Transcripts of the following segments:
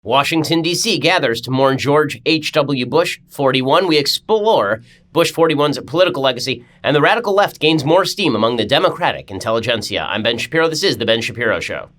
Washington, D.C. gathers to mourn George H.W. Bush, 41. We explore Bush 41's political legacy, and the radical left gains more steam among the Democratic intelligentsia. I'm Ben Shapiro. This is The Ben Shapiro Show.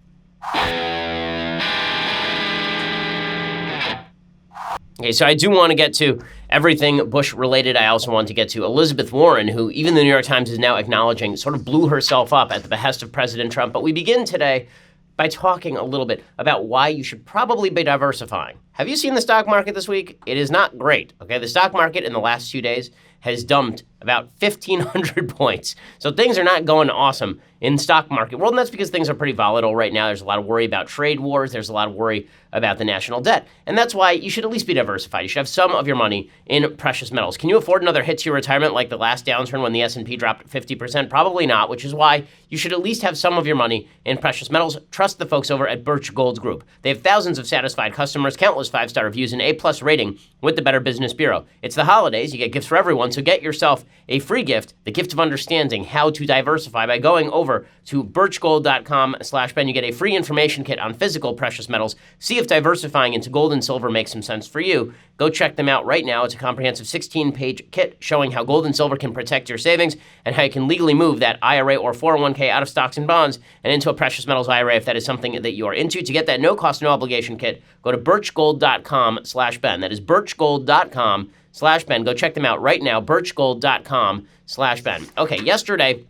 Okay, so I do want to get to everything Bush-related. I also want to get to Elizabeth Warren, who even the New York Times is now acknowledging sort of blew herself up at the behest of President Trump. But we begin today by talking a little bit about why you should probably be diversifying. Have you seen the stock market this week? It is not great, okay? The stock market in the last 2 days has dumped about 1,500 points. So things are not going awesome in stock market world, and that's because things are pretty volatile right now. There's a lot of worry about trade wars. There's a lot of worry about the national debt. And that's why you should at least be diversified. You should have some of your money in precious metals. Can you afford another hit to your retirement like the last downturn when the S&P dropped 50%? Probably not, which is why you should at least have some of your money in precious metals. Trust the folks over at Birch Gold Group. They have thousands of satisfied customers, countless five-star reviews, and A+ rating with the Better Business Bureau. It's the holidays. You get gifts for everyone, so get yourself a free gift, the gift of understanding how to diversify, by going over to birchgold.com/Ben. You get a free information kit on physical precious metals. See if diversifying into gold and silver makes some sense for you. Go check them out right now. It's a comprehensive 16-page kit showing how gold and silver can protect your savings and how you can legally move that IRA or 401k out of stocks and bonds and into a precious metals IRA if that is something that you are into. To get that no-cost, no-obligation kit, go to birchgold.com/Ben. That is birchgold.com/Ben. Go check them out right now, birchgold.com/Ben. Okay, yesterday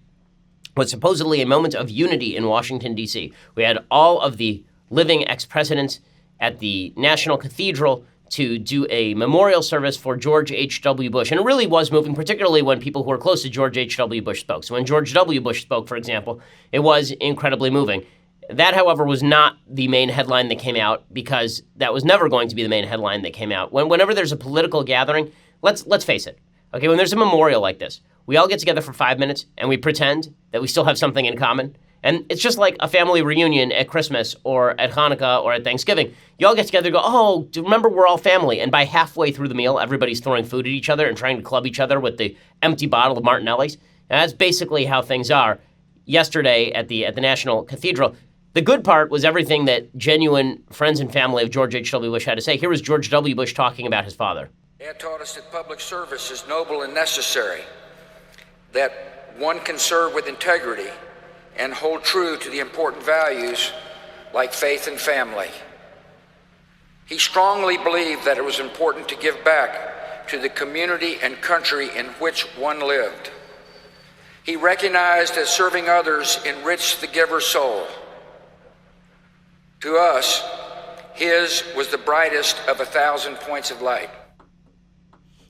was supposedly a moment of unity in Washington, D.C. We had all of the living ex-presidents at the National Cathedral to do a memorial service for George H.W. Bush. And it really was moving, particularly when people who were close to George H.W. Bush spoke. So when George W. Bush spoke, for example, it was incredibly moving. That, however, was not the main headline that came out, because that was never going to be the main headline that came out. Whenever there's a political gathering, let's face it. Okay, when there's a memorial like this, we all get together for 5 minutes and we pretend that we still have something in common. And it's just like a family reunion at Christmas or at Hanukkah or at Thanksgiving. You all get together and go, oh, remember, we're all family. And by halfway through the meal, everybody's throwing food at each other and trying to club each other with the empty bottle of Martinelli's. And that's basically how things are. Yesterday at the National Cathedral, the good part was everything that genuine friends and family of George H.W. Bush had to say. Here was George W. Bush talking about his father. Dad taught us that public service is noble and necessary, that one can serve with integrity and hold true to the important values like faith and family. He strongly believed that it was important to give back to the community and country in which one lived. He recognized that serving others enriched the giver's soul. To us, his was the brightest of 1,000 points of light.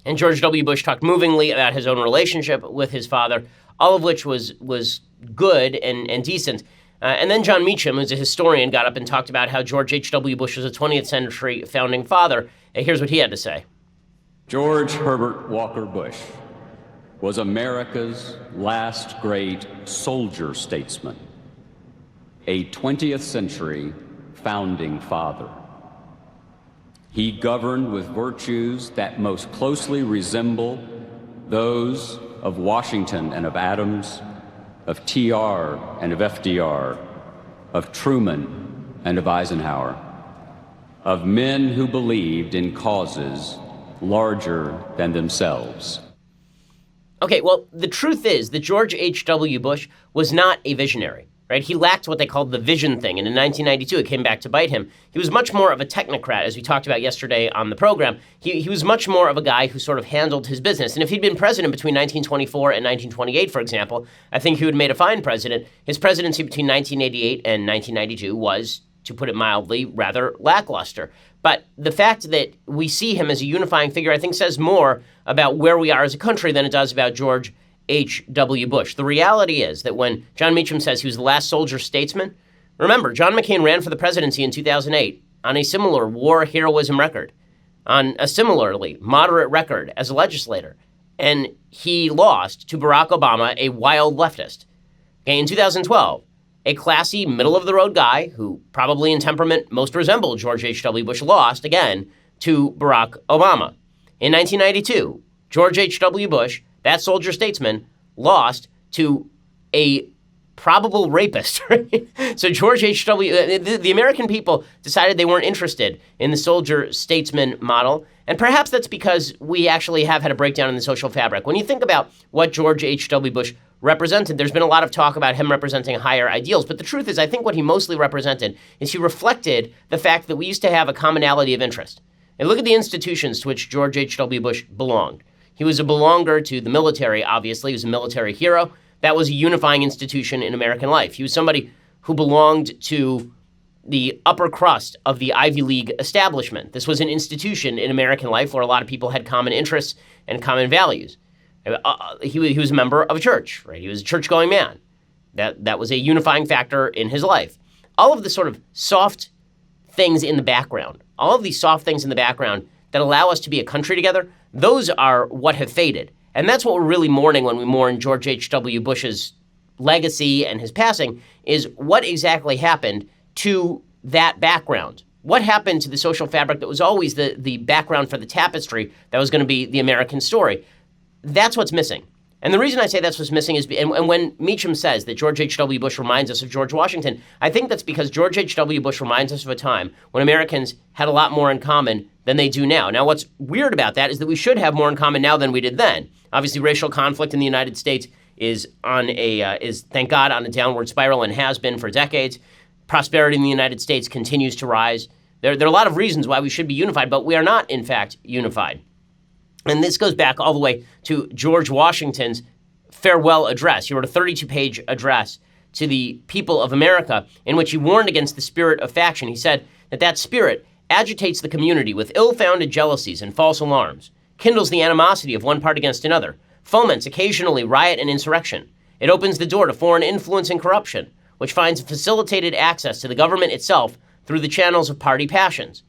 And George W. Bush talked movingly about his own relationship with his father, all of which was good and decent. And then John Meacham, who's a historian, got up and talked about how George H.W. Bush was a 20th century founding father. And here's what he had to say. George Herbert Walker Bush was America's last great soldier statesman, a 20th century founding father. He governed with virtues that most closely resemble those of Washington and of Adams, of TR and of FDR, of Truman and of Eisenhower, of men who believed in causes larger than themselves. Okay, well, the truth is that George H.W. Bush was not a visionary. Right? He lacked what they called the vision thing, and in 1992 it came back to bite him. He was much more of a technocrat, as we talked about yesterday on the program. He was much more of a guy who sort of handled his business. And if he'd been president between 1924 and 1928, for example, I think he would have made a fine president. His presidency between 1988 and 1992 was, to put it mildly, rather lackluster. But the fact that we see him as a unifying figure, I think, says more about where we are as a country than it does about George H.W. Bush. The reality is that when John Meacham says he was the last soldier statesman, remember, John McCain ran for the presidency in 2008 on a similar war heroism record, on a similarly moderate record as a legislator, and he lost to Barack Obama, a wild leftist. Okay, in 2012, a classy, middle-of-the-road guy who probably in temperament most resembled George H.W. Bush lost, again, to Barack Obama. In 1992, George H.W. Bush, that soldier statesman, lost to a probable rapist. Right? So George H.W., the American people decided they weren't interested in the soldier-statesman model, and perhaps that's because we actually have had a breakdown in the social fabric. When you think about what George H.W. Bush represented, there's been a lot of talk about him representing higher ideals, but the truth is I think what he mostly represented is he reflected the fact that we used to have a commonality of interest. And look at the institutions to which George H.W. Bush belonged. He was a belonger to the military, obviously. He was a military hero. That was a unifying institution in American life. He was somebody who belonged to the upper crust of the Ivy League establishment. This was an institution in American life where a lot of people had common interests and common values. He was a member of a church, right? He was a church-going man. That was a unifying factor in his life. All of the sort of soft things in the background, all of these soft things in the background that allow us to be a country together, those are what have faded. And that's what we're really mourning when we mourn George H.W. Bush's legacy and his passing, is what exactly happened to that background. What happened to the social fabric that was always the background for the tapestry that was going to be the American story? That's what's missing. And the reason I say that's what's missing is, and when Meacham says that George H.W. Bush reminds us of George Washington, I think that's because George H.W. Bush reminds us of a time when Americans had a lot more in common than they do now. Now, what's weird about that is that we should have more in common now than we did then. Obviously, racial conflict in the United States is thank God, on a downward spiral and has been for decades. Prosperity in the United States continues to rise. There are a lot of reasons why we should be unified, but we are not, in fact, unified. And this goes back all the way to George Washington's farewell address. He wrote a 32-page address to the people of America in which he warned against the spirit of faction. He said that spirit agitates the community with ill-founded jealousies and false alarms, kindles the animosity of one part against another, foments occasionally riot and insurrection. It opens the door to foreign influence and corruption, which finds facilitated access to the government itself through the channels of party passions.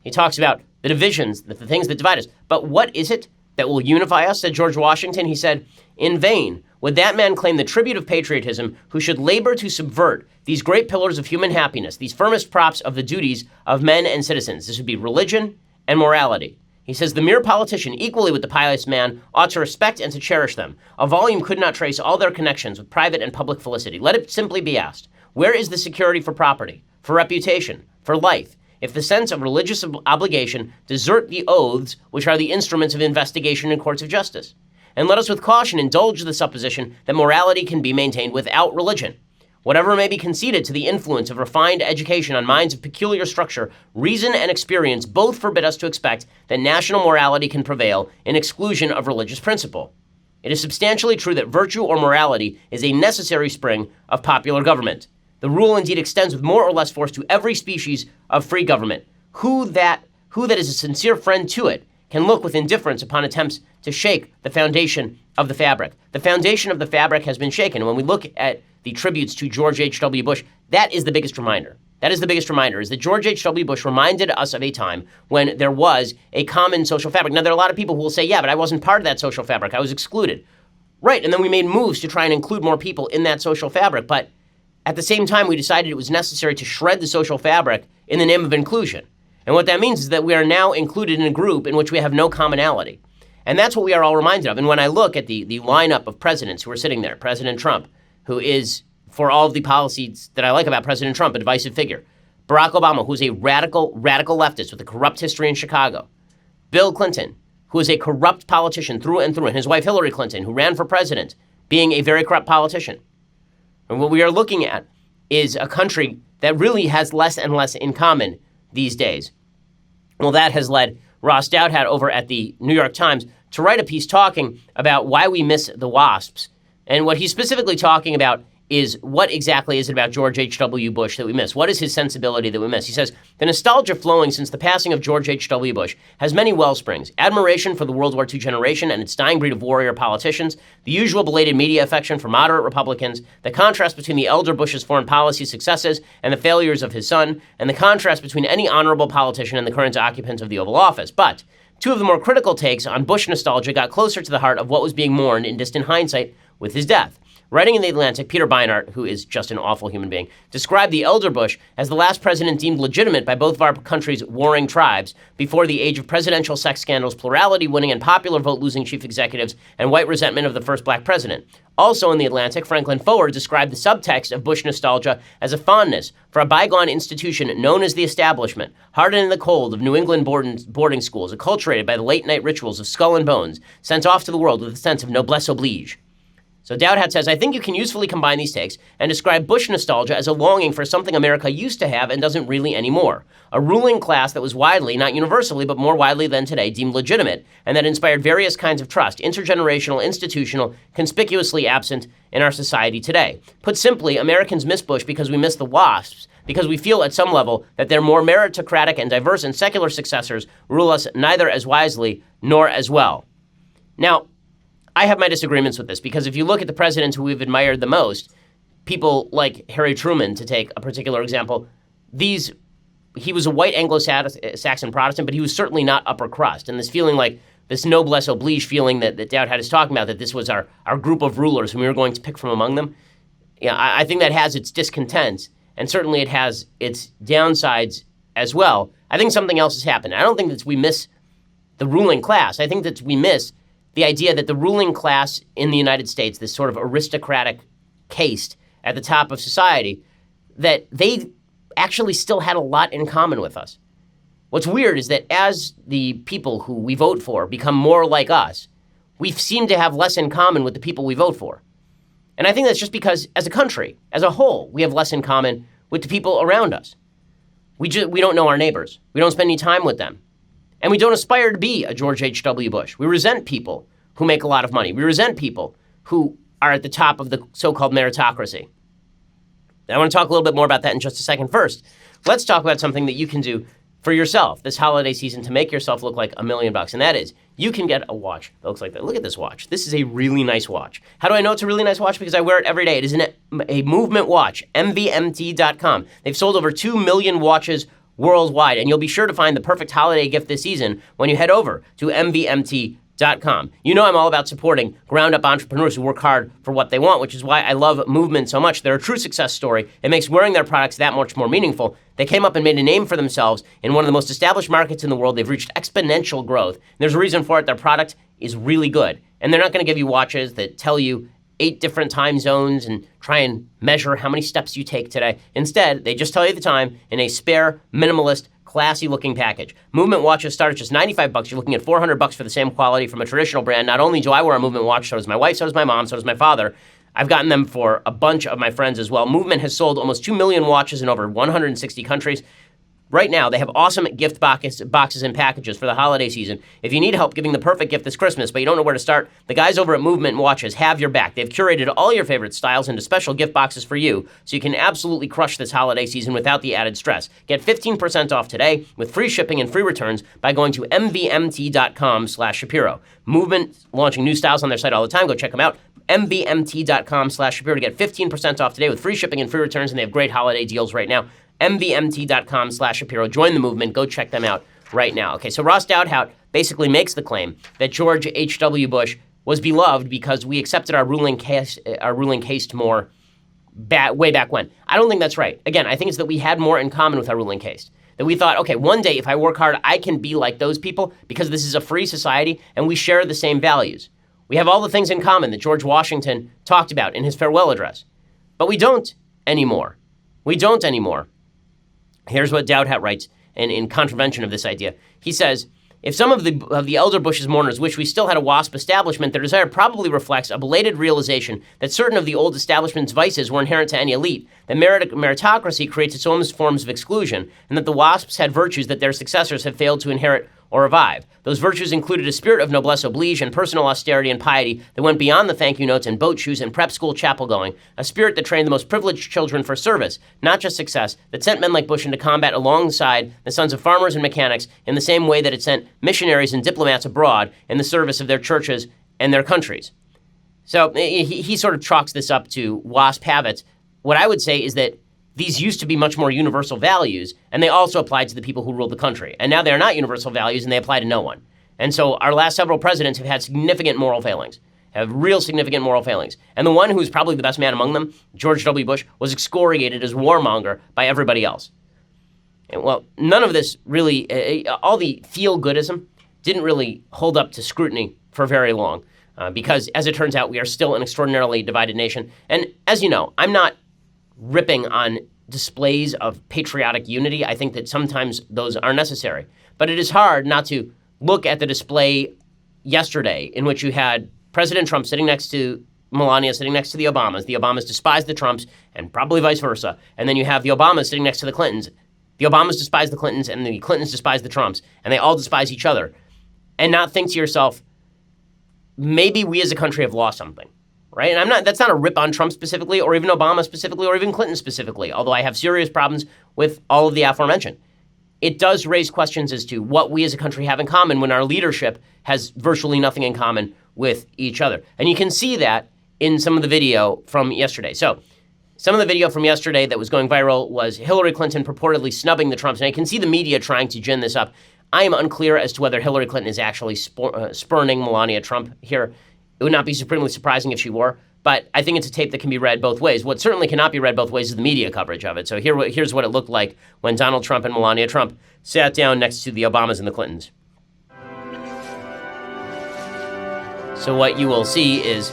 He talks about the divisions, the things that divide us. But what is it that will unify us, said George Washington? He said, in vain would that man claim the tribute of patriotism who should labor to subvert these great pillars of human happiness, these firmest props of the duties of men and citizens. This would be religion and morality. He says, the mere politician, equally with the pious man, ought to respect and to cherish them. A volume could not trace all their connections with private and public felicity. Let it simply be asked, where is the security for property, for reputation, for life, if the sense of religious obligation desert the oaths which are the instruments of investigation in courts of justice? And let us with caution indulge the supposition that morality can be maintained without religion. Whatever may be conceded to the influence of refined education on minds of peculiar structure, reason and experience both forbid us to expect that national morality can prevail in exclusion of religious principle. It is substantially true that virtue or morality is a necessary spring of popular government. The rule indeed extends with more or less force to every species of free government. Who that is a sincere friend to it can look with indifference upon attempts to shake the foundation of the fabric. The foundation of the fabric has been shaken. And when we look at the tributes to George H.W. Bush, that is the biggest reminder. That is the biggest reminder, is that George H.W. Bush reminded us of a time when there was a common social fabric. Now, there are a lot of people who will say, yeah, but I wasn't part of that social fabric. I was excluded. Right, and then we made moves to try and include more people in that social fabric. But at the same time, we decided it was necessary to shred the social fabric in the name of inclusion. And what that means is that we are now included in a group in which we have no commonality. And that's what we are all reminded of. And when I look at the lineup of presidents who are sitting there, President Trump, who is, for all of the policies that I like about President Trump, a divisive figure. Barack Obama, who's a radical leftist with a corrupt history in Chicago. Bill Clinton, who is a corrupt politician through and through, and his wife Hillary Clinton, who ran for president, being a very corrupt politician. And what we are looking at is a country that really has less and less in common these days. Well, that has led Ross Douthat over at the New York Times to write a piece talking about why we miss the WASPs. And what he's specifically talking about is what exactly is it about George H.W. Bush that we miss? What is his sensibility that we miss? He says, the nostalgia flowing since the passing of George H.W. Bush has many wellsprings. Admiration for the World War II generation and its dying breed of warrior politicians, the usual belated media affection for moderate Republicans, the contrast between the elder Bush's foreign policy successes and the failures of his son, and the contrast between any honorable politician and the current occupant of the Oval Office. But two of the more critical takes on Bush nostalgia got closer to the heart of what was being mourned in distant hindsight with his death. Writing in The Atlantic, Peter Beinart, who is just an awful human being, described the elder Bush as the last president deemed legitimate by both of our country's warring tribes before the age of presidential sex scandals, plurality winning and popular vote losing chief executives, and white resentment of the first black president. Also in The Atlantic, Franklin Foer described the subtext of Bush nostalgia as a fondness for a bygone institution known as the establishment, hardened in the cold of New England boarding schools, acculturated by the late-night rituals of skull and bones, sent off to the world with a sense of noblesse oblige. So Dowdhat says, I think you can usefully combine these takes and describe Bush nostalgia as a longing for something America used to have and doesn't really anymore. A ruling class that was widely, not universally, but more widely than today, deemed legitimate, and that inspired various kinds of trust, intergenerational, institutional, conspicuously absent in our society today. Put simply, Americans miss Bush because we miss the WASPs, because we feel at some level that their more meritocratic and diverse and secular successors rule us neither as wisely nor as well. Now, I have my disagreements with this because if you look at the presidents who we've admired the most, people like Harry Truman, to take a particular example, he was a white Anglo-Saxon Protestant, but he was certainly not upper crust. And this feeling like this noblesse oblige feeling that Dowdhat is talking about, that this was our group of rulers whom we were going to pick from among them, I think that has its discontents, and certainly it has its downsides as well. I think something else has happened. I don't think that we miss the ruling class. I think that we miss the idea that the ruling class in the United States, this sort of aristocratic caste at the top of society, that they actually still had a lot in common with us. What's weird is that as the people who we vote for become more like us, we seem to have less in common with the people we vote for. And I think that's just because as a country, as a whole, we have less in common with the people around us. We don't know our neighbors. We don't spend any time with them. And we don't aspire to be a George H.W. Bush. We resent people who make a lot of money. We resent people who are at the top of the so-called meritocracy. I want to talk a little bit more about that in just a second. First, let's talk about something that you can do for yourself this holiday season to make yourself look like $1 million. And that is, you can get a watch that looks like that. Look at this watch. This is a really nice watch. How do I know it's a really nice watch? Because I wear it every day. It is a movement watch, MVMT.com. They've sold over 2 million watches worldwide, and you'll be sure to find the perfect holiday gift this season when you head over to MVMT.com. You know I'm all about supporting ground-up entrepreneurs who work hard for what they want, which is why I love Movement so much. They're a true success story. It makes wearing their products that much more meaningful. They came up and made a name for themselves in one of the most established markets in the world. They've reached exponential growth. There's a reason for it. Their product is really good. And they're not going to give you watches that tell you 8 different time zones and try and measure how many steps you take today. Instead, they just tell you the time in a spare, minimalist, classy-looking package. Movement watches start at just $95. You're looking at $400 for the same quality from a traditional brand. Not only do I wear a Movement watch, so does my wife, so does my mom, so does my father. I've gotten them for a bunch of my friends as well. Movement has sold almost 2 million watches in over 160 countries. Right now, they have awesome gift boxes and packages for the holiday season. If you need help giving the perfect gift this Christmas, but you don't know where to start, the guys over at Movement Watches have your back. They've curated all your favorite styles into special gift boxes for you, so you can absolutely crush this holiday season without the added stress. Get 15% off today with free shipping and free returns by going to mvmt.com/Shapiro. Movement launching new styles on their site all the time. Go check them out. mvmt.com/Shapiro to get 15% off today with free shipping and free returns, and they have great holiday deals right now. mvmt.com/Shapiro. Join the movement. Go check them out right now. Okay, so Ross Douthat basically makes the claim that George H.W. Bush was beloved because we accepted our ruling caste more way back when. I don't think that's right. Again, I think it's that we had more in common with our ruling caste. That we thought, okay, one day if I work hard, I can be like those people because this is a free society and we share the same values. We have all the things in common that George Washington talked about in his farewell address. But we don't anymore. We don't anymore. Here's what Douthat writes in contravention of this idea. He says, if some of the elder Bush's mourners wish we still had a WASP establishment, their desire probably reflects a belated realization that certain of the old establishment's vices were inherent to any elite, that meritocracy creates its own forms of exclusion, and that the WASPs had virtues that their successors have failed to inherit or revive. Those virtues included a spirit of noblesse oblige and personal austerity and piety that went beyond the thank you notes and boat shoes and prep school chapel going, a spirit that trained the most privileged children for service, not just success, that sent men like Bush into combat alongside the sons of farmers and mechanics in the same way that it sent missionaries and diplomats abroad in the service of their churches and their countries. So he sort of chalks this up to WASP habits. What I would say is that these used to be much more universal values, and they also applied to the people who ruled the country. And now they're not universal values, and they apply to no one. And so our last several presidents have had significant moral failings, have real significant moral failings. And the one who's probably the best man among them, George W. Bush, was excoriated as warmonger by everybody else. And well, none of this really, all the feel-goodism didn't really hold up to scrutiny for very long because, as it turns out, we are still an extraordinarily divided nation. And as you know, I'm not ripping on displays of patriotic unity. I think that sometimes those are necessary. But it is hard not to look at the display yesterday in which you had President Trump sitting next to Melania, sitting next to the Obamas. The Obamas despise the Trumps and probably vice versa. And then you have the Obamas sitting next to the Clintons. The Obamas despise the Clintons and the Clintons despise the Trumps. And they all despise each other. And not think to yourself, maybe we as a country have lost something. Right? And that's not a rip on Trump specifically, or even Obama specifically, or even Clinton specifically, although I have serious problems with all of the aforementioned. It does raise questions as to what we as a country have in common when our leadership has virtually nothing in common with each other. And you can see that in some of the video from yesterday. So some of the video from yesterday that was going viral was Hillary Clinton purportedly snubbing the Trumps. And I can see the media trying to gin this up. I am unclear as to whether Hillary Clinton is actually spurning Melania Trump here. It would not be supremely surprising if she were, but I think it's a tape that can be read both ways. What certainly cannot be read both ways is the media coverage of it. So here's what it looked like when Donald Trump and Melania Trump sat down next to the Obamas and the Clintons. So what you will see is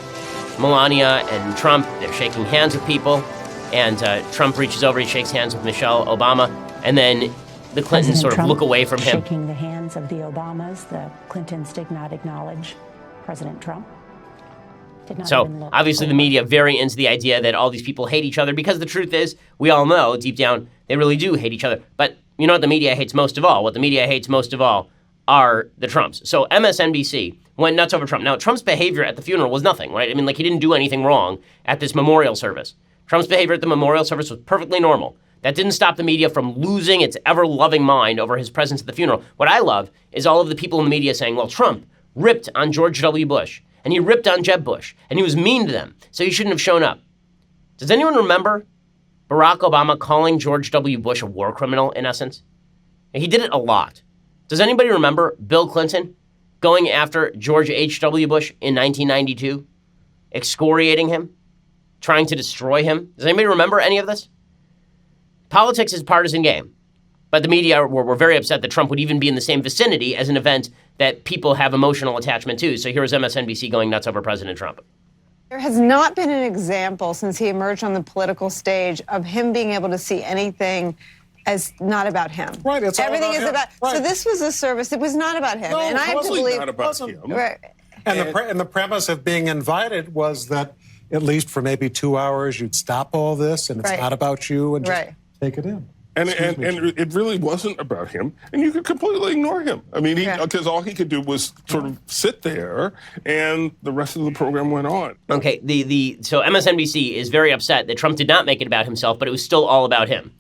Melania and Trump, they're shaking hands with people, and Trump reaches over, he shakes hands with Michelle Obama, and then the Clintons sort of look away from him. Shaking the hands of the Obamas, the Clintons did not acknowledge President Trump. So obviously the media very into the idea that all these people hate each other, because the truth is, we all know deep down they really do hate each other. But you know what the media hates most of all? What the media hates most of all are the Trumps. So MSNBC went nuts over Trump. Now, Trump's behavior at the funeral was nothing, right? I mean, like, he didn't do anything wrong at this memorial service. Trump's behavior at the memorial service was perfectly normal. That didn't stop the media from losing its ever-loving mind over his presence at the funeral. What I love is all of the people in the media saying, well, Trump ripped on George W. Bush, and he ripped on Jeb Bush, and he was mean to them, so he shouldn't have shown up. Does anyone remember Barack Obama calling George W. Bush a war criminal, in essence? He did it a lot. Does anybody remember Bill Clinton going after George H.W. Bush in 1992, excoriating him, trying to destroy him? Does anybody remember any of this? Politics is a partisan game. But the media were very upset that Trump would even be in the same vicinity as an event that people have emotional attachment to. So here's MSNBC going nuts over President Trump. There has not been an example since he emerged on the political stage of him being able to see anything as not about him. Right, it's everything all about is him. about. Right. So this was a service. It was not about him, No, and I have to believe not about him. Right. And the premise of being invited was that at least for maybe 2 hours you'd stop all this, and it's Right. not about you, and just Right. take it in. And it really wasn't about him, and you could completely ignore him. I mean, because all he could do was sort of sit there, and the rest of the program went on. Okay, so MSNBC is very upset that Trump did not make it about himself, but it was still all about him.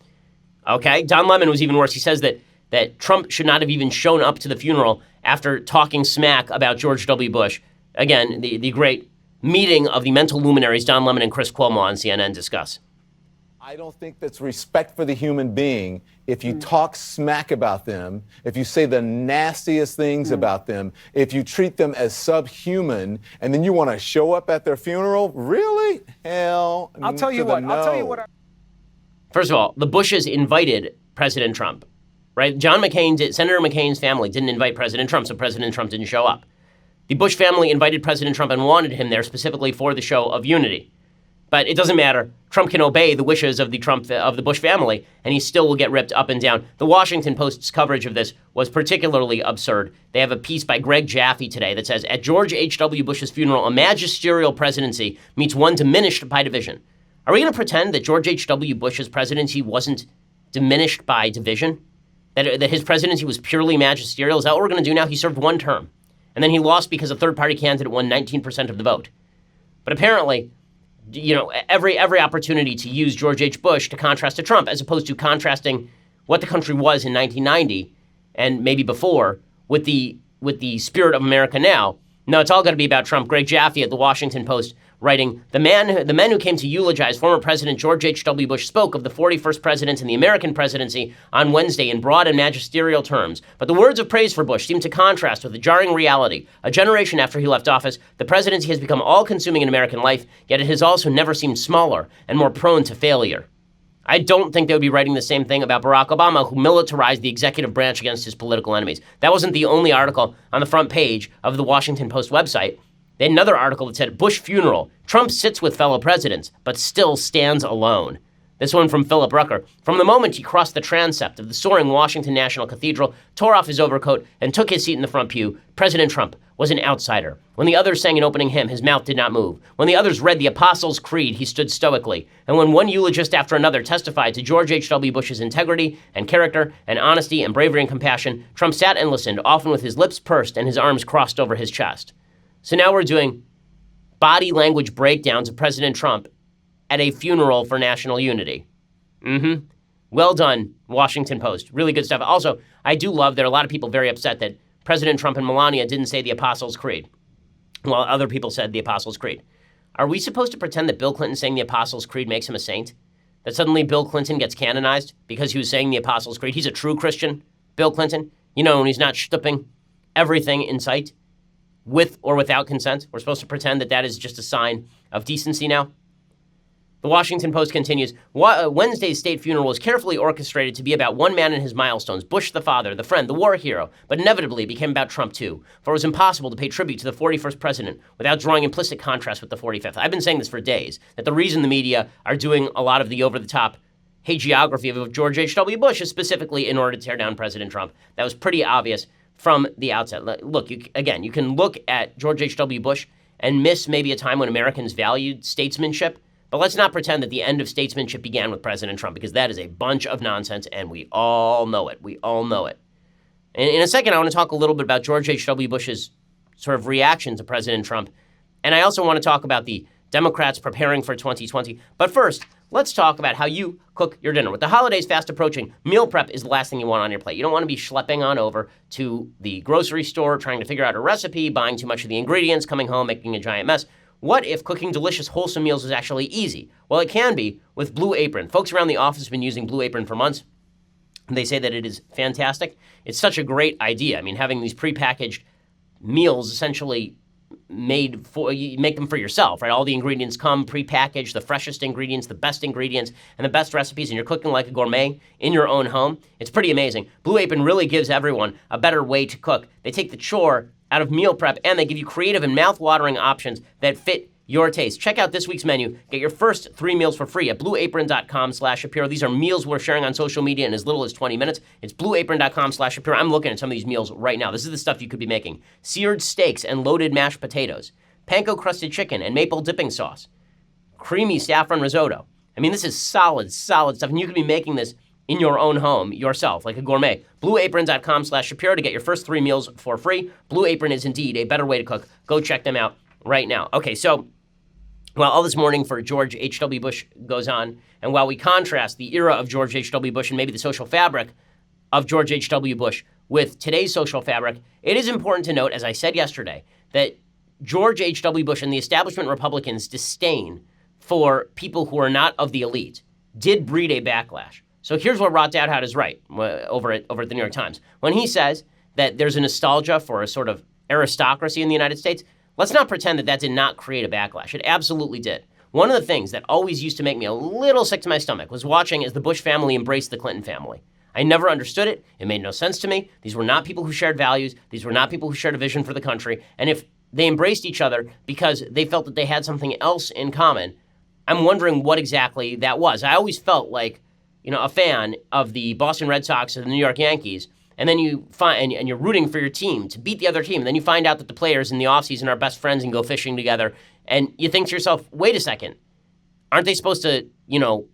Okay, Don Lemon was even worse. He says that Trump should not have even shown up to the funeral after talking smack about George W. Bush. Again, the great meeting of the mental luminaries Don Lemon and Chris Cuomo on CNN discuss. I don't think that's respect for the human being if you talk smack about them, if you say the nastiest things about them, if you treat them as subhuman, and then you want to show up at their funeral. Really? Hell, I'll tell you what. no. I'll tell you what. First of all, the Bushes invited President Trump, right? Senator McCain's family didn't invite President Trump, so President Trump didn't show up. The Bush family invited President Trump and wanted him there specifically for the show of unity. But it doesn't matter. Trump can obey the wishes of the Bush family, and he still will get ripped up and down. The Washington Post's coverage of this was particularly absurd. They have a piece by Greg Jaffe today that says, at George H.W. Bush's funeral, a magisterial presidency meets one diminished by division. Are we going to pretend that George H.W. Bush's presidency wasn't diminished by division? That his presidency was purely magisterial? Is that what we're going to do now? He served one term, and then he lost because a third-party candidate won 19% of the vote. But apparently, you know, every opportunity to use George H. Bush to contrast to Trump, as opposed to contrasting what the country was in 1990 and maybe before with the spirit of America now. No, it's all going to be about Trump. Greg Jaffe at the Washington Post writing, the men who came to eulogize former President George H.W. Bush spoke of the 41st president and the American presidency on Wednesday in broad and magisterial terms. But the words of praise for Bush seem to contrast with the jarring reality. A generation after he left office, the presidency has become all-consuming in American life, yet it has also never seemed smaller and more prone to failure. I don't think they would be writing the same thing about Barack Obama, who militarized the executive branch against his political enemies. That wasn't the only article on the front page of the Washington Post website. They had another article that said, Bush funeral. Trump sits with fellow presidents, but still stands alone. This one from Philip Rucker. From the moment he crossed the transept of the soaring Washington National Cathedral, tore off his overcoat, and took his seat in the front pew, President Trump was an outsider. When the others sang an opening hymn, his mouth did not move. When the others read the Apostles' Creed, he stood stoically. And when one eulogist after another testified to George H.W. Bush's integrity and character and honesty and bravery and compassion, Trump sat and listened, often with his lips pursed and his arms crossed over his chest. So now we're doing body language breakdowns of President Trump at a funeral for national unity. Well done, Washington Post. Really good stuff. Also, I do love there are a lot of people very upset that President Trump and Melania didn't say the Apostles' Creed, while other people said the Apostles' Creed. Are we supposed to pretend that Bill Clinton saying the Apostles' Creed makes him a saint? That suddenly Bill Clinton gets canonized because he was saying the Apostles' Creed? He's a true Christian, Bill Clinton. You know, when he's not stooping everything in sight, with or without consent. We're supposed to pretend that that is just a sign of decency now. The Washington Post continues, Wednesday's state funeral was carefully orchestrated to be about one man and his milestones, Bush the father, the friend, the war hero, but inevitably it became about Trump too, for it was impossible to pay tribute to the 41st president without drawing implicit contrast with the 45th. I've been saying this for days, that the reason the media are doing a lot of the over-the-top hagiography of George H.W. Bush is specifically in order to tear down President Trump. That was pretty obvious from the outset. Look, you can look at George H.W. Bush and miss maybe a time when Americans valued statesmanship, but let's not pretend that the end of statesmanship began with President Trump, because that is a bunch of nonsense, and we all know it. We all know it. And in a second, I want to talk a little bit about George H.W. Bush's sort of reaction to President Trump, and I also want to talk about the Democrats preparing for 2020. But first, let's talk about how you cook your dinner. With the holidays fast approaching, meal prep is the last thing you want on your plate. You don't want to be schlepping on over to the grocery store, trying to figure out a recipe, buying too much of the ingredients, coming home, making a giant mess. What if cooking delicious, wholesome meals is actually easy? Well, it can be with Blue Apron. Folks around the office have been using Blue Apron for months. They say that it is fantastic. It's such a great idea. I mean, having these prepackaged meals essentially made for, you make them for yourself, right? All the ingredients come prepackaged, the freshest ingredients, the best ingredients, and the best recipes, and you're cooking like a gourmet in your own home. It's pretty amazing. Blue Apron really gives everyone a better way to cook. They take the chore out of meal prep, and they give you creative and mouth-watering options that fit your taste. Check out this week's menu. Get your first 3 meals for free at blueapron.com/Shapiro. These are meals we're sharing on social media in as little as 20 minutes. It's blueapron.com/Shapiro. I'm looking at some of these meals right now. This is the stuff you could be making. Seared steaks and loaded mashed potatoes. Panko-crusted chicken and maple dipping sauce. Creamy saffron risotto. I mean, this is solid stuff, and you could be making this in your own home yourself, like a gourmet. Blueapron.com/Shapiro to get your first 3 meals for free. Blue Apron is indeed a better way to cook. Go check them out right now. Okay, so while all this mourning for George H.W. Bush goes on, and while we contrast the era of George H.W. Bush and maybe the social fabric of George H.W. Bush with today's social fabric, it is important to note, as I said yesterday, that George H.W. Bush and the establishment Republicans' disdain for people who are not of the elite did breed a backlash. So here's what Rod Dowdhout is right over at the New York Times. When he says that there's a nostalgia for a sort of aristocracy in the United States, let's not pretend that that did not create a backlash. It absolutely did. One of the things that always used to make me a little sick to my stomach was watching as the Bush family embraced the Clinton family. I never understood it. It made no sense to me. These were not people who shared values. These were not people who shared a vision for the country. And if they embraced each other because they felt that they had something else in common, I'm wondering what exactly that was. I always felt like, a fan of the Boston Red Sox and the New York Yankees, and then you find, and you're rooting for your team to beat the other team, and then you find out that the players in the offseason are best friends and go fishing together, and you think to yourself, wait a second, aren't they supposed to,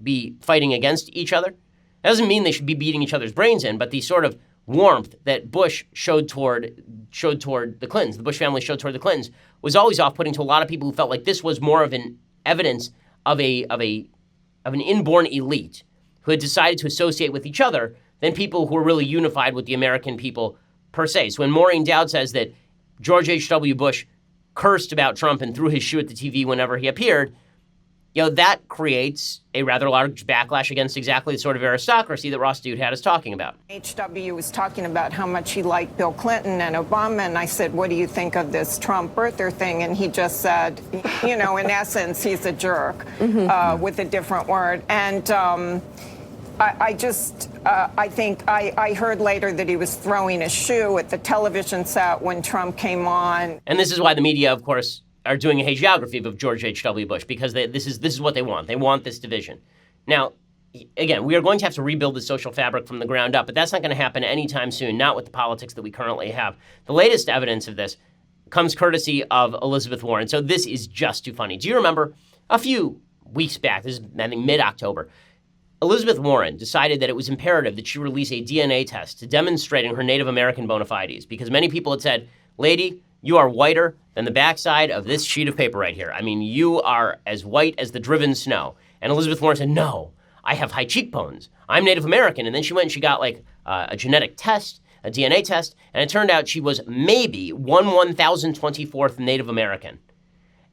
be fighting against each other? That doesn't mean they should be beating each other's brains in, but the sort of warmth that Bush showed toward the Clintons, the Bush family showed toward the Clintons, was always off-putting to a lot of people who felt like this was more of an evidence of an inborn elite who had decided to associate with each other than people who were really unified with the American people per se. So when Maureen Dowd says that George H.W. Bush cursed about Trump and threw his shoe at the TV whenever he appeared, that creates a rather large backlash against exactly the sort of aristocracy that Ross Dude had us talking about. HW was talking about how much he liked Bill Clinton and Obama, and I said, what do you think of this Trump birther thing? And he just said, in essence, he's a jerk, with a different word. And I think I heard later that he was throwing a shoe at the television set when Trump came on. And this is why the media, of course, are doing a hagiography of George H.W. Bush, because this is what they want. They want this division. Now, again, we are going to have to rebuild the social fabric from the ground up, but that's not going to happen anytime soon, not with the politics that we currently have. The latest evidence of this comes courtesy of Elizabeth Warren. So this is just too funny. Do you remember a few weeks back, this is, I think, mid-October, Elizabeth Warren decided that it was imperative that she release a DNA test demonstrating her Native American bona fides, because many people had said, lady, you are whiter than the backside of this sheet of paper right here. I mean, you are as white as the driven snow. And Elizabeth Warren said, no, I have high cheekbones. I'm Native American. And then she went and she got a genetic test, a DNA test, and it turned out she was maybe 1,024th Native American.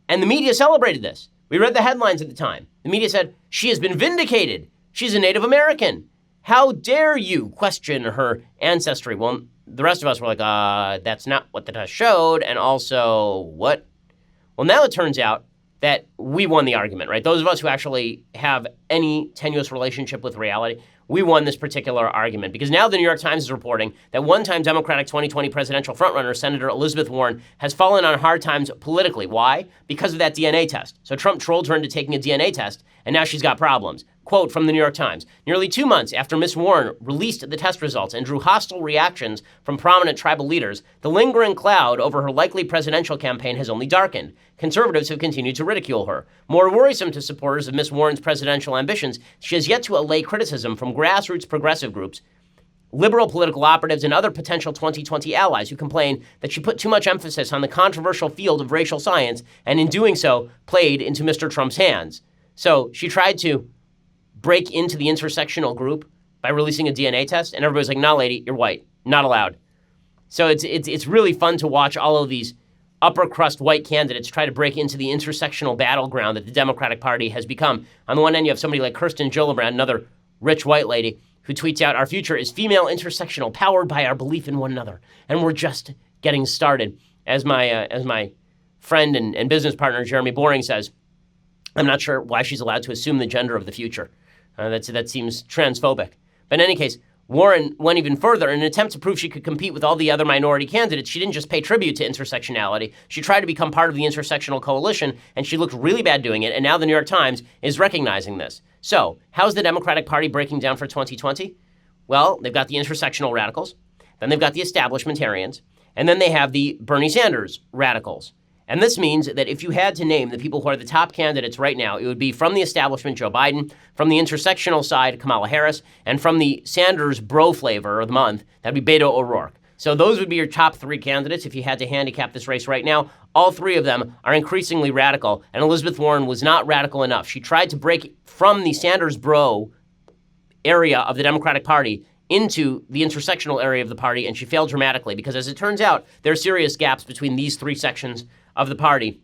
And the media celebrated this. We read the headlines at the time. The media said, she has been vindicated. She's a Native American. How dare you question her ancestry? Well, the rest of us were like, that's not what the test showed. And also, what? Well, now it turns out that we won the argument, right? Those of us who actually have any tenuous relationship with reality, we won this particular argument, because now the New York Times is reporting that one-time Democratic 2020 presidential frontrunner, Senator Elizabeth Warren, has fallen on hard times politically. Why? Because of that DNA test. So Trump trolled her into taking a DNA test, and now she's got problems. Quote from the New York Times, nearly 2 months after Ms. Warren released the test results and drew hostile reactions from prominent tribal leaders, the lingering cloud over her likely presidential campaign has only darkened. Conservatives have continued to ridicule her. More worrisome to supporters of Ms. Warren's presidential ambitions, she has yet to allay criticism from grassroots progressive groups, liberal political operatives, and other potential 2020 allies who complain that she put too much emphasis on the controversial field of racial science and in doing so played into Mr. Trump's hands. So she tried to break into the intersectional group by releasing a DNA test, and everybody's like, nah, lady, you're white. Not allowed. So it's really fun to watch all of these upper crust white candidates try to break into the intersectional battleground that the Democratic Party has become. On the one end, you have somebody like Kirsten Gillibrand, another rich white lady, who tweets out, our future is female intersectional, powered by our belief in one another. And we're just getting started. As my friend and business partner, Jeremy Boring, says, I'm not sure why she's allowed to assume the gender of the future. That seems transphobic. But in any case, Warren went even further. In an attempt to prove she could compete with all the other minority candidates, she didn't just pay tribute to intersectionality. She tried to become part of the intersectional coalition, and she looked really bad doing it. And now the New York Times is recognizing this. So how's the Democratic Party breaking down for 2020? Well, they've got the intersectional radicals. Then they've got the establishmentarians. And then they have the Bernie Sanders radicals. And this means that if you had to name the people who are the top candidates right now, it would be from the establishment, Joe Biden, from the intersectional side, Kamala Harris, and from the Sanders bro flavor of the month, that'd be Beto O'Rourke. So those would be your top three candidates if you had to handicap this race right now. All three of them are increasingly radical, and Elizabeth Warren was not radical enough. She tried to break from the Sanders bro area of the Democratic Party into the intersectional area of the party, and she failed dramatically because, as it turns out, there are serious gaps between these three sections of the party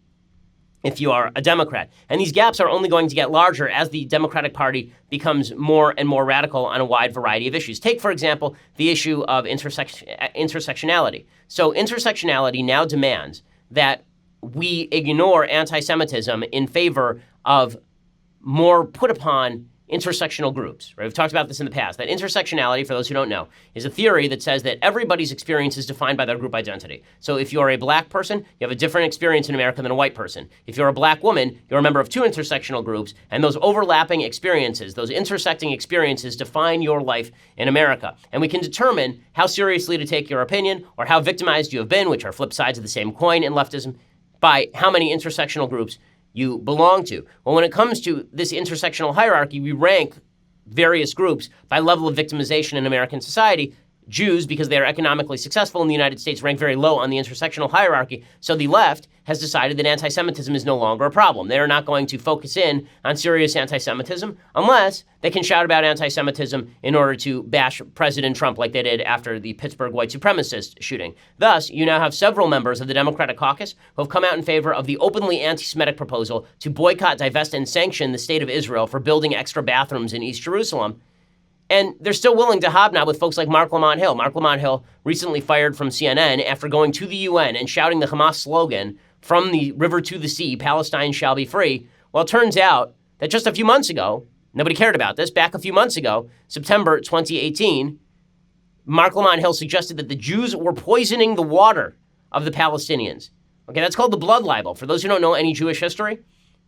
if you are a Democrat. And these gaps are only going to get larger as the Democratic Party becomes more and more radical on a wide variety of issues. Take, for example, the issue of intersectionality. So intersectionality now demands that we ignore anti-Semitism in favor of more put-upon intersectional groups, right? We've talked about this in the past. That intersectionality, for those who don't know, is a theory that says that everybody's experience is defined by their group identity. So if you're a black person, you have a different experience in America than a white person. If you're a black woman, you're a member of two intersectional groups, and those overlapping experiences, those intersecting experiences define your life in America. And we can determine how seriously to take your opinion or how victimized you have been, which are flip sides of the same coin in leftism, by how many intersectional groups you belong to. Well, when it comes to this intersectional hierarchy, we rank various groups by level of victimization in American society. Jews, because they are economically successful in the United States, rank very low on the intersectional hierarchy. So the left has decided that anti-Semitism is no longer a problem. They are not going to focus in on serious anti-Semitism unless they can shout about anti-Semitism in order to bash President Trump like they did after the Pittsburgh white supremacist shooting. Thus, you now have several members of the Democratic caucus who have come out in favor of the openly anti-Semitic proposal to boycott, divest, and sanction the state of Israel for building extra bathrooms in East Jerusalem. And they're still willing to hobnob with folks like Mark Lamont Hill. Mark Lamont Hill recently fired from CNN after going to the UN and shouting the Hamas slogan, "From the river to the sea, Palestine shall be free." Well, it turns out that just a few months ago, nobody cared about this, back a few months ago, September 2018, Mark Lamont Hill suggested that the Jews were poisoning the water of the Palestinians. Okay, that's called the blood libel. For those who don't know any Jewish history,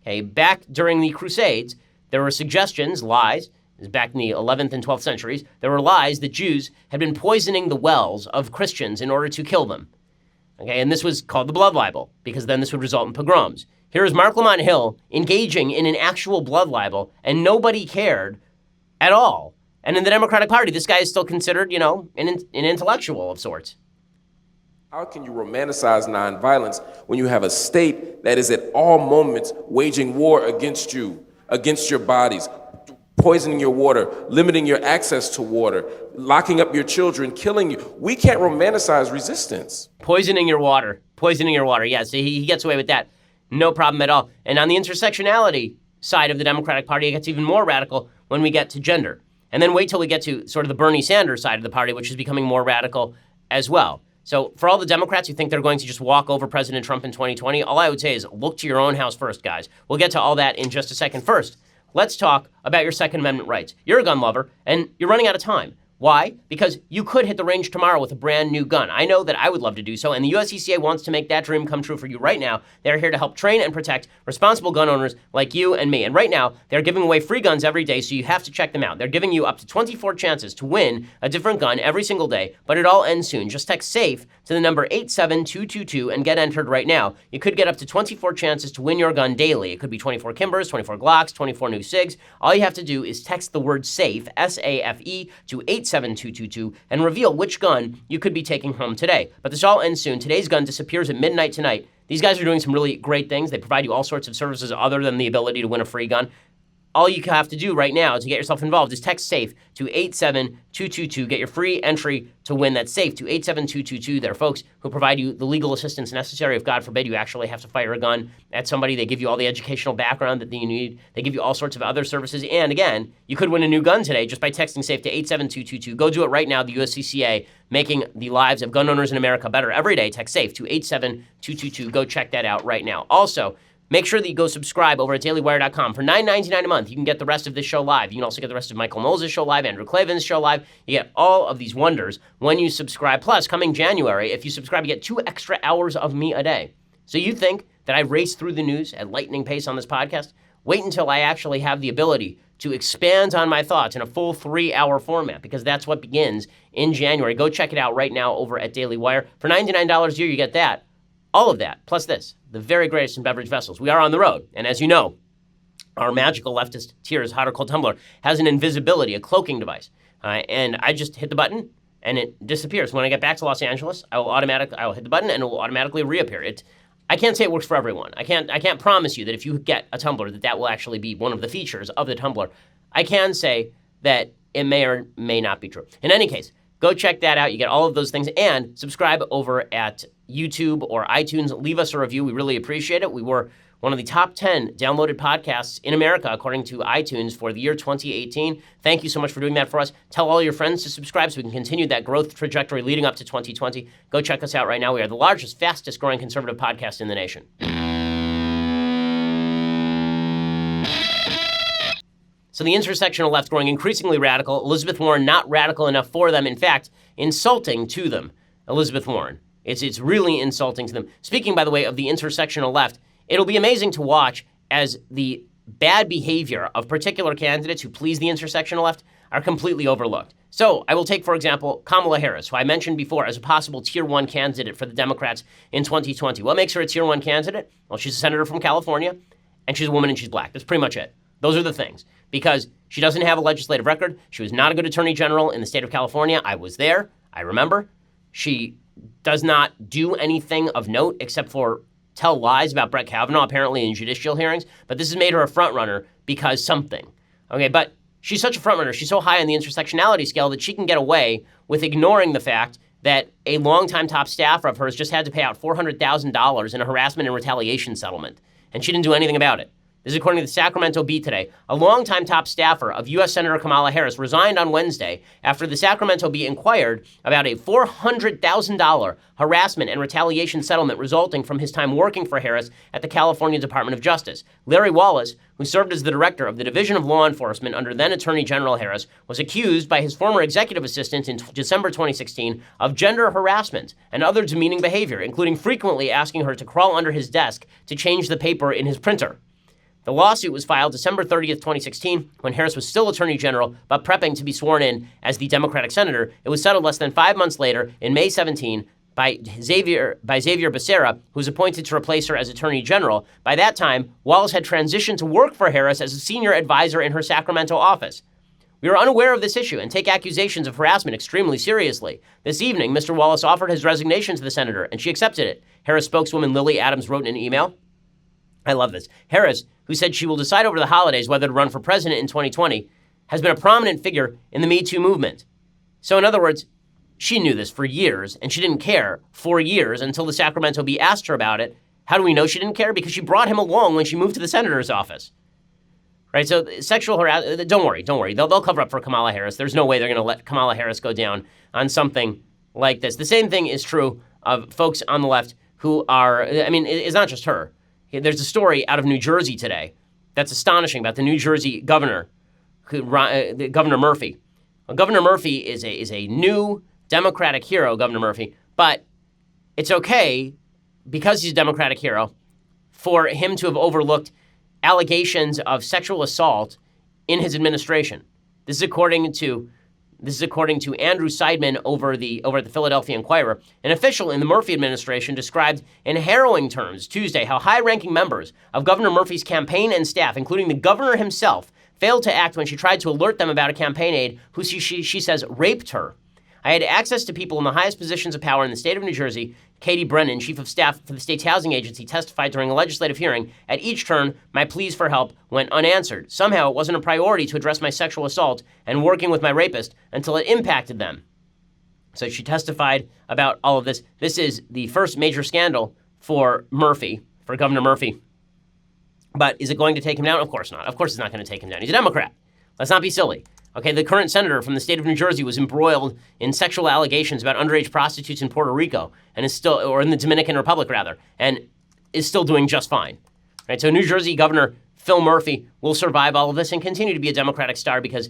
okay, back during the Crusades, there were suggestions, lies, back in the 11th and 12th centuries, there were lies that Jews had been poisoning the wells of Christians in order to kill them. Okay, and this was called the blood libel, because then this would result in pogroms. Here is Mark Lamont Hill engaging in an actual blood libel, and nobody cared at all. And in the Democratic Party, this guy is still considered, an intellectual of sorts. How can you romanticize nonviolence when you have a state that is at all moments waging war against you, against your bodies, poisoning your water, limiting your access to water, locking up your children, killing you? We can't romanticize resistance. Poisoning your water. Yes, he gets away with that. No problem at all. And on the intersectionality side of the Democratic Party, it gets even more radical when we get to gender. And then wait till we get to sort of the Bernie Sanders side of the party, which is becoming more radical as well. So for all the Democrats who think they're going to just walk over President Trump in 2020, all I would say is look to your own house first, guys. We'll get to all that in just a second. First, let's talk about your Second Amendment rights. You're a gun lover, and you're running out of time. Why? Because you could hit the range tomorrow with a brand new gun. I know that I would love to do so, and the USCCA wants to make that dream come true for you right now. They're here to help train and protect responsible gun owners like you and me. And right now, they're giving away free guns every day, so you have to check them out. They're giving you up to 24 chances to win a different gun every single day, but it all ends soon. Just text SAFE to the number 87222 and get entered right now. You could get up to 24 chances to win your gun daily. It could be 24 Kimbers, 24 Glocks, 24 new SIGs. All you have to do is text the word SAFE, S-A-F-E, to 87222 and reveal which gun you could be taking home today. But this all ends soon. Today's gun disappears at midnight tonight. These guys are doing some really great things. They provide you all sorts of services other than the ability to win a free gun. All you have to do right now to get yourself involved is text SAFE to 87222. Get your free entry to win that SAFE to 87222. There are folks who provide you the legal assistance necessary if, God forbid, you actually have to fire a gun at somebody. They give you all the educational background that you need. They give you all sorts of other services. And again, you could win a new gun today just by texting SAFE to 87222. Go do it right now. The USCCA making the lives of gun owners in America better every day. Text SAFE to 87222. Go check that out right now. Also, make sure that you go subscribe over at dailywire.com. For $9.99 a month, you can get the rest of this show live. You can also get the rest of Michael Knowles' show live, Andrew Klavan's show live. You get all of these wonders when you subscribe. Plus, coming January, if you subscribe, you get 2 extra hours of me a day. So you think that I race through the news at lightning pace on this podcast? Wait until I actually have the ability to expand on my thoughts in a full 3-hour format, because that's what begins in January. Go check it out right now over at Daily Wire. For $99 a year, you get that. All of that, plus this, the very greatest in beverage vessels. We are on the road, and as you know, our magical leftist Tears Hot or Cold Tumbler has an invisibility, a cloaking device. And I just hit the button, and it disappears. When I get back to Los Angeles, I will hit the button, and it will automatically reappear. I can't say it works for everyone. I can't promise you that if you get a tumbler that will actually be one of the features of the tumbler. I can say that it may or may not be true. In any case, go check that out. You get all of those things. And subscribe over at YouTube or iTunes. Leave us a review. We really appreciate it. We were one of the top 10 downloaded podcasts in America, according to iTunes, for the year 2018. Thank you so much for doing that for us. Tell all your friends to subscribe so we can continue that growth trajectory leading up to 2020. Go check us out right now. We are the largest, fastest growing conservative podcast in the nation. So the intersectional left growing increasingly radical. Elizabeth Warren not radical enough for them. In fact, insulting to them. Elizabeth Warren. It's really insulting to them. Speaking, by the way, of the intersectional left, it'll be amazing to watch as the bad behavior of particular candidates who please the intersectional left are completely overlooked. So I will take, for example, Kamala Harris, who I mentioned before as a possible Tier 1 candidate for the Democrats in 2020. What makes her a Tier 1 candidate? Well, she's a senator from California, and she's a woman and she's black. That's pretty much it. Those are the things. Because she doesn't have a legislative record. She was not a good attorney general in the state of California. I was there. I remember. She does not do anything of note except for tell lies about Brett Kavanaugh apparently in judicial hearings, but this has made her a front runner because something. Okay, but she's such a front runner. She's so high on the intersectionality scale that she can get away with ignoring the fact that a longtime top staffer of hers just had to pay out $400,000 in a harassment and retaliation settlement, and she didn't do anything about it. This is according to the Sacramento Bee today. A longtime top staffer of U.S. Senator Kamala Harris resigned on Wednesday after the Sacramento Bee inquired about a $400,000 harassment and retaliation settlement resulting from his time working for Harris at the California Department of Justice. Larry Wallace, who served as the director of the Division of Law Enforcement under then Attorney General Harris, was accused by his former executive assistant in December 2016 of gender harassment and other demeaning behavior, including frequently asking her to crawl under his desk to change the paper in his printer. The lawsuit was filed December 30th, 2016, when Harris was still Attorney General, but prepping to be sworn in as the Democratic senator. It was settled less than 5 months later, in May 17, by Xavier Becerra, who was appointed to replace her as Attorney General. By that time, Wallace had transitioned to work for Harris as a senior advisor in her Sacramento office. We are unaware of this issue and take accusations of harassment extremely seriously. This evening, Mr. Wallace offered his resignation to the senator, and she accepted it. Harris spokeswoman Lily Adams wrote in an email. I love this. Harris, who said she will decide over the holidays whether to run for president in 2020, has been a prominent figure in the MeToo movement. So in other words, she knew this for years, and she didn't care for years until the Sacramento Bee asked her about it. How do we know she didn't care? Because she brought him along when she moved to the senator's office. Right, so sexual harassment, don't worry. They'll cover up for Kamala Harris. There's no way they're going to let Kamala Harris go down on something like this. The same thing is true of folks on the left who are, it's not just her. There's a story out of New Jersey today that's astonishing about the New Jersey governor, Governor Murphy. Well, Governor Murphy is a new Democratic hero, Governor Murphy, but it's okay, because he's a Democratic hero, for him to have overlooked allegations of sexual assault in his administration. This is according to Andrew Seidman over at the Philadelphia Inquirer. An official in the Murphy administration described in harrowing terms Tuesday how high-ranking members of Governor Murphy's campaign and staff, including the governor himself, failed to act when she tried to alert them about a campaign aide who she says raped her. I had access to people in the highest positions of power in the state of New Jersey. Katie Brennan, chief of staff for the state's housing agency, testified during a legislative hearing. At each turn, my pleas for help went unanswered. Somehow, it wasn't a priority to address my sexual assault and working with my rapist until it impacted them. So she testified about all of this. This is the first major scandal for Governor Murphy. But is it going to take him down? Of course not. Of course it's not going to take him down. He's a Democrat. Let's not be silly. Okay, the current senator from the state of New Jersey was embroiled in sexual allegations about underage prostitutes in Puerto Rico and is still, or in the Dominican Republic rather, and is still doing just fine. Right, so New Jersey Governor Phil Murphy will survive all of this and continue to be a Democratic star because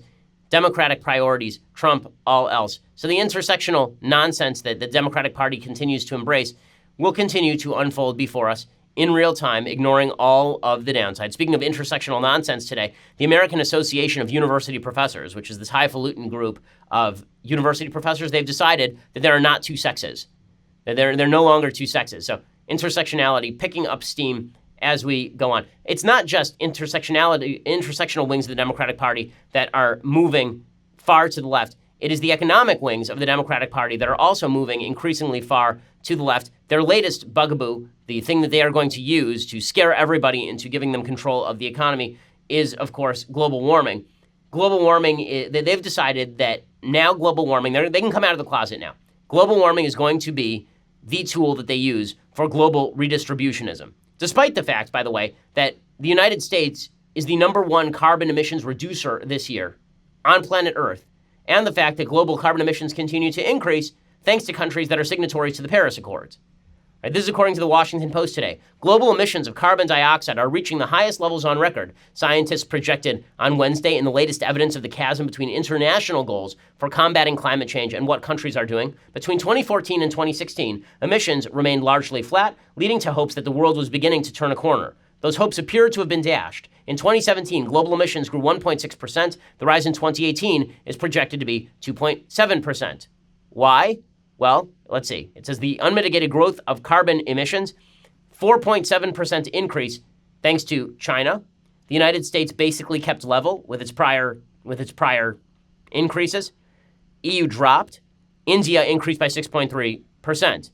Democratic priorities trump all else. So the intersectional nonsense that the Democratic Party continues to embrace will continue to unfold before us in real time, ignoring all of the downside. Speaking of intersectional nonsense today, the American Association of University Professors, which is this highfalutin group of university professors, they've decided that there are not two sexes. They're no longer two sexes. So intersectionality picking up steam as we go on. It's not just intersectional wings of the Democratic Party that are moving far to the left. It is the economic wings of the Democratic Party that are also moving increasingly far to the left. Their latest bugaboo, the thing that they are going to use to scare everybody into giving them control of the economy, is, of course, global warming. Global warming, they've decided that now global warming, they can come out of the closet now. Global warming is going to be the tool that they use for global redistributionism. Despite the fact, by the way, that the United States is the #1 carbon emissions reducer this year on planet Earth, and the fact that global carbon emissions continue to increase thanks to countries that are signatories to the Paris Accords. Right, this is according to the Washington Post today. Global emissions of carbon dioxide are reaching the highest levels on record, scientists projected on Wednesday in the latest evidence of the chasm between international goals for combating climate change and what countries are doing. Between 2014 and 2016, emissions remained largely flat, leading to hopes that the world was beginning to turn a corner. Those hopes appear to have been dashed. In 2017, global emissions grew 1.6%. The rise in 2018 is projected to be 2.7%. Why? Well, let's see. It says the unmitigated growth of carbon emissions, 4.7% increase thanks to China. The United States basically kept level with its prior increases. EU dropped. India increased by 6.3%.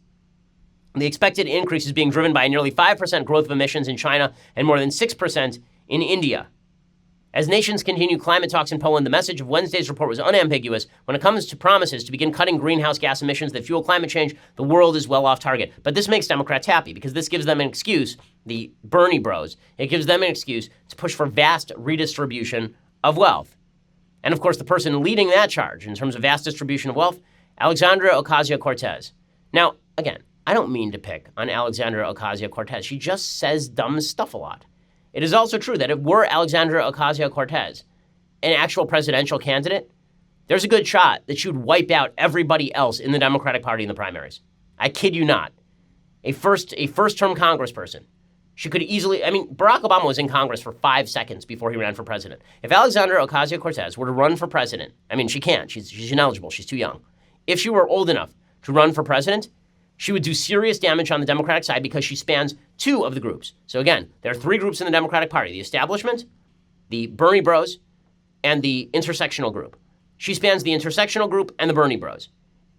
The expected increase is being driven by a nearly 5% growth of emissions in China and more than 6% in India. As nations continue climate talks in Poland, the message of Wednesday's report was unambiguous. When it comes to promises to begin cutting greenhouse gas emissions that fuel climate change, the world is well off target. But this makes Democrats happy because this gives them an excuse, the Bernie bros, it gives them an excuse to push for vast redistribution of wealth. And of course, the person leading that charge in terms of vast distribution of wealth, Alexandria Ocasio-Cortez. Now, again, I don't mean to pick on Alexandria Ocasio-Cortez. She just says dumb stuff a lot. It is also true that if were Alexandria Ocasio-Cortez an actual presidential candidate, there's a good shot that she would wipe out everybody else in the Democratic Party in the primaries. I kid you not. A first-term congressperson. She could easily, Barack Obama was in Congress for 5 seconds before he ran for president. If Alexandria Ocasio-Cortez were to run for president, she can't. She's ineligible. She's too young. If she were old enough to run for president, she would do serious damage on the Democratic side because she spans two of the groups. So again, there are three groups in the Democratic Party: the establishment, the Bernie bros, and the intersectional group. She spans the intersectional group and the Bernie bros.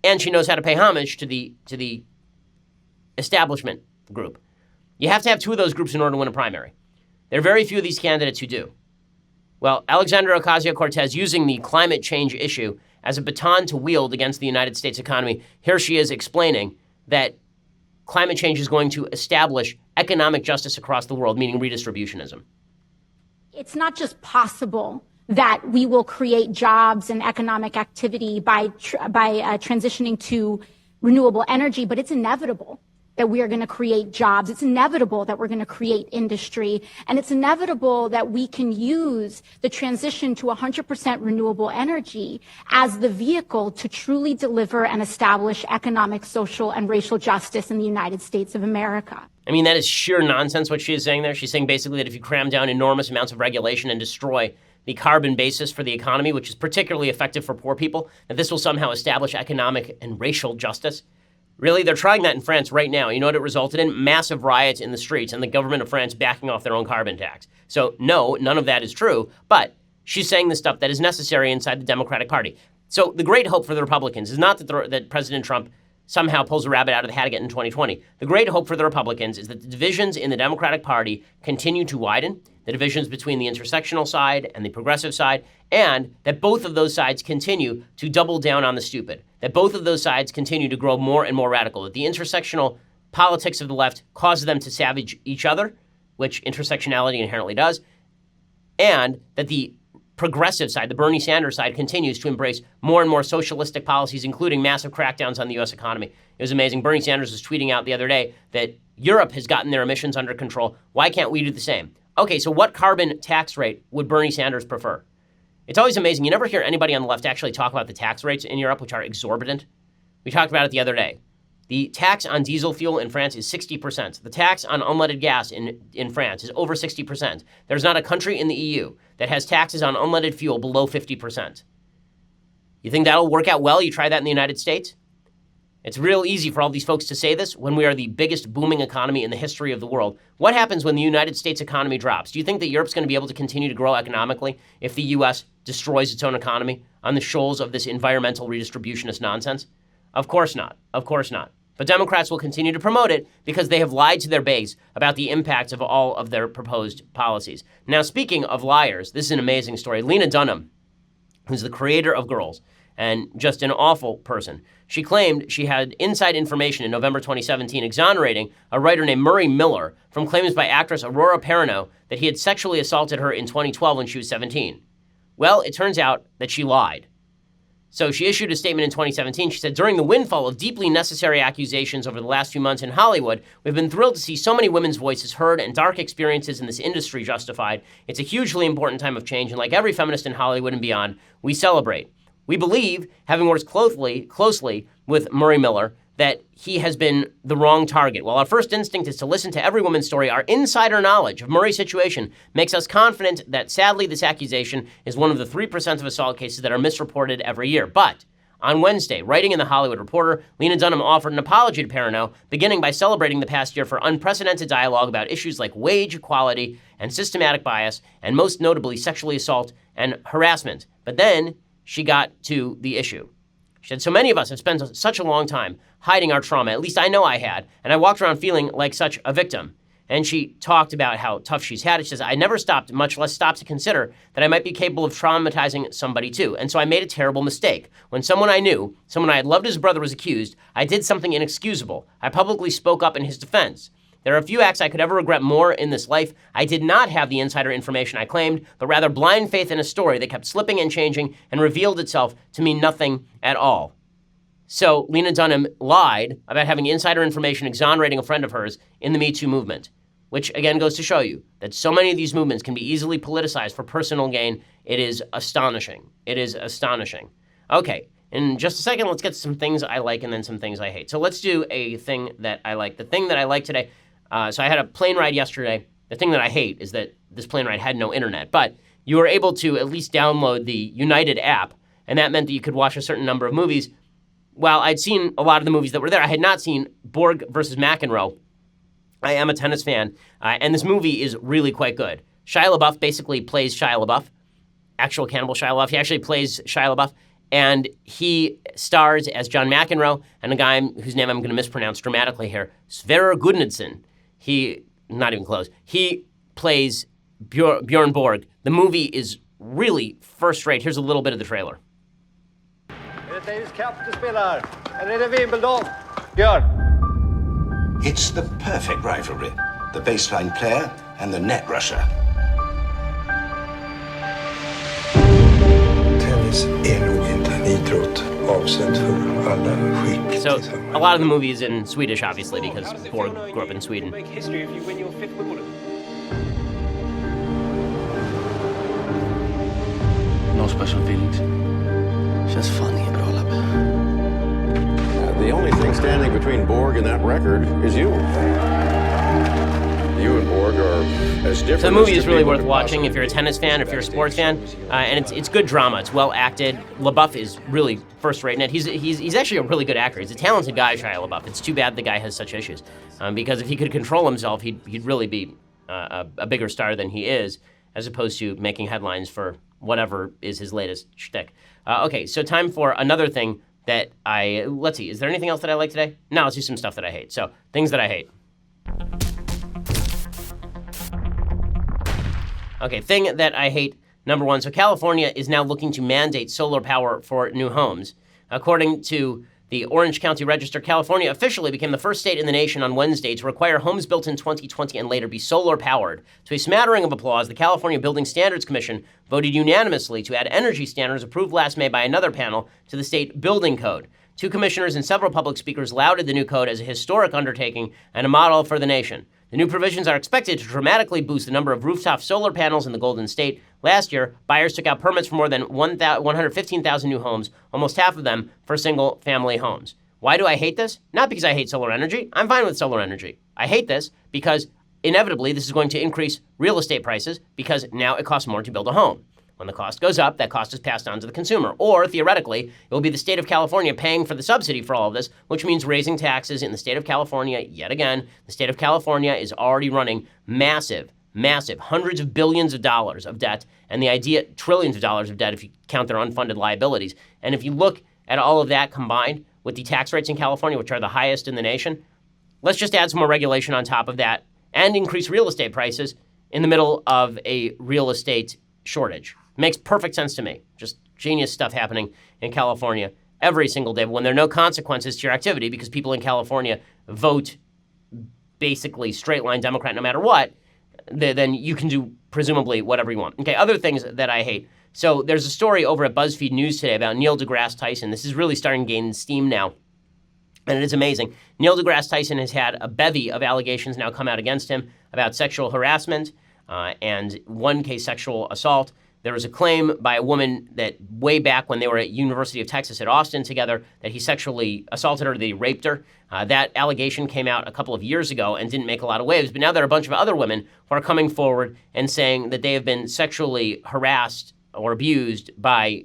And she knows how to pay homage to the establishment group. You have to have two of those groups in order to win a primary. There are very few of these candidates who do. Well, Alexandria Ocasio-Cortez, using the climate change issue as a baton to wield against the United States economy, here she is explaining that climate change is going to establish economic justice across the world, meaning redistributionism. It's not just possible that we will create jobs and economic activity by transitioning to renewable energy, but it's inevitable that we are going to create jobs. It's inevitable that we're going to create industry. And it's inevitable that we can use the transition to 100% renewable energy as the vehicle to truly deliver and establish economic, social, and racial justice in the United States of America. That is sheer nonsense what she is saying there. She's saying basically that if you cram down enormous amounts of regulation and destroy the carbon basis for the economy, which is particularly effective for poor people, that this will somehow establish economic and racial justice. Really, they're trying that in France right now. You know what it resulted in? Massive riots in the streets and the government of France backing off their own carbon tax. So no, none of that is true, but she's saying the stuff that is necessary inside the Democratic Party. So the great hope for the Republicans is not that President Trump somehow pulls a rabbit out of the hat again in 2020. The great hope for the Republicans is that the divisions in the Democratic Party continue to widen, the divisions between the intersectional side and the progressive side, and that both of those sides continue to double down on the stupid, that both of those sides continue to grow more and more radical, that the intersectional politics of the left causes them to savage each other, which intersectionality inherently does, and that the progressive side, the Bernie Sanders side, continues to embrace more and more socialistic policies, including massive crackdowns on the U.S. economy. It was amazing. Bernie Sanders was tweeting out the other day that Europe has gotten their emissions under control. Why can't we do the same? Okay, so what carbon tax rate would Bernie Sanders prefer? It's always amazing. You never hear anybody on the left actually talk about the tax rates in Europe, which are exorbitant. We talked about it the other day. The tax on diesel fuel in France is 60%. The tax on unleaded gas in France is over 60%. There's not a country in the EU that has taxes on unleaded fuel below 50%. You think that'll work out well? You try that in the United States? It's real easy for all these folks to say this when we are the biggest booming economy in the history of the world. What happens when the United States economy drops? Do you think that Europe's going to be able to continue to grow economically if the U.S. destroys its own economy on the shoals of this environmental redistributionist nonsense? Of course not. Of course not. But Democrats will continue to promote it because they have lied to their base about the impacts of all of their proposed policies. Now, speaking of liars, this is an amazing story. Lena Dunham, who's the creator of Girls and just an awful person, she claimed she had inside information in November 2017 exonerating a writer named Murray Miller from claims by actress Aurora Perrineau that he had sexually assaulted her in 2012 when she was 17. Well, it turns out that she lied. So she issued a statement in 2017. She said, during the windfall of deeply necessary accusations over the last few months in Hollywood, we've been thrilled to see so many women's voices heard and dark experiences in this industry justified. It's a hugely important time of change, and like every feminist in Hollywood and beyond, we celebrate. We believe, having worked closely with Murray Miller, that he has been the wrong target. While our first instinct is to listen to every woman's story, our insider knowledge of Murray's situation makes us confident that, sadly, this accusation is one of the 3% of assault cases that are misreported every year. But on Wednesday, writing in The Hollywood Reporter, Lena Dunham offered an apology to Perrineau, beginning by celebrating the past year for unprecedented dialogue about issues like wage equality and systematic bias, and most notably sexually assault and harassment. But then she got to the issue. She said, so many of us have spent such a long time hiding our trauma. At least I know I had. And I walked around feeling like such a victim. And she talked about how tough she's had it. She says, I never stopped, much less stopped to consider that I might be capable of traumatizing somebody too. And so I made a terrible mistake. When someone I knew, someone I had loved as a brother, was accused, I did something inexcusable. I publicly spoke up in his defense. There are a few acts I could ever regret more in this life. I did not have the insider information I claimed, but rather blind faith in a story that kept slipping and changing and revealed itself to mean nothing at all. So Lena Dunham lied about having insider information exonerating a friend of hers in the MeToo movement, which again goes to show you that so many of these movements can be easily politicized for personal gain. It is astonishing. It is astonishing. Okay, in just a second, let's get to some things I like and then some things I hate. So let's do a thing that I like. The thing that I like today, so I had a plane ride yesterday. The thing that I hate is that this plane ride had no internet, but you were able to at least download the United app, and that meant that you could watch a certain number of movies. While I'd seen a lot of the movies that were there, I had not seen Borg versus McEnroe. I am a tennis fan, and this movie is really quite good. Shia LaBeouf basically plays Shia LaBeouf, actual cannibal Shia LaBeouf. He actually plays Shia LaBeouf, and he stars as John McEnroe and a guy whose name I'm going to mispronounce dramatically here, Sverre Gudnason. He, not even close, he plays Bjorn Borg. The movie is really first rate. Here's a little bit of the trailer. It's the perfect rivalry. The baseline player and the net rusher. Tennis är nog inte en idrott avsedd för alla skick. So a lot of the movie is in Swedish, obviously, because Borg grew up in Sweden. Make history if you win your 5th Wimbledon. No special feelings. Just fun, inget bra labb. The only thing standing between Borg and that record is you. You and Borg are as different. So the movie is really worth watching if you're a tennis fan, if you're a sports fan, and it's good drama. It's well acted. LaBeouf is really first rate in it. He's actually a really good actor. He's a talented guy, Shia LaBeouf. It's too bad the guy has such issues, because if he could control himself, he'd really be a bigger star than he is, as opposed to making headlines for whatever is his latest shtick. Okay, so time for another thing that let's see, is there anything else that I like today? No, let's do some stuff that I hate. So, things that I hate. Okay, thing that I hate, number one. So California is now looking to mandate solar power for new homes. According to the Orange County Register, California officially became the first state in the nation on Wednesday to require homes built in 2020 and later be solar powered. To a smattering of applause, the California Building Standards Commission voted unanimously to add energy standards approved last May by another panel to the state building code. Two commissioners and several public speakers lauded the new code as a historic undertaking and a model for the nation. The new provisions are expected to dramatically boost the number of rooftop solar panels in the Golden State. Last year, buyers took out permits for more than 115,000 new homes, almost half of them for single-family homes. Why do I hate this? Not because I hate solar energy. I'm fine with solar energy. I hate this because inevitably this is going to increase real estate prices because now it costs more to build a home. When the cost goes up, that cost is passed on to the consumer. Or, theoretically, it will be the state of California paying for the subsidy for all of this, which means raising taxes in the state of California yet again. The state of California is already running massive, hundreds of billions of dollars of debt, and the idea, trillions of dollars of debt if you count their unfunded liabilities. And if you look at all of that combined with the tax rates in California, which are the highest in the nation, let's just add some more regulation on top of that and increase real estate prices in the middle of a real estate shortage. Makes perfect sense to me. Just genius stuff happening in California every single day. But when there are no consequences to your activity because people in California vote basically straight line Democrat no matter what, then you can do presumably whatever you want. Okay, other things that I hate. So there's a story over at BuzzFeed News today about Neil deGrasse Tyson. This is really starting to gain steam now. And it is amazing. Neil deGrasse Tyson has had a bevy of allegations now come out against him about sexual harassment and one case sexual assault. There was a claim by a woman that way back when they were at University of Texas at Austin together that he sexually assaulted her, that he raped her. That allegation came out a couple of years ago and didn't make a lot of waves. But now there are a bunch of other women who are coming forward and saying that they have been sexually harassed or abused by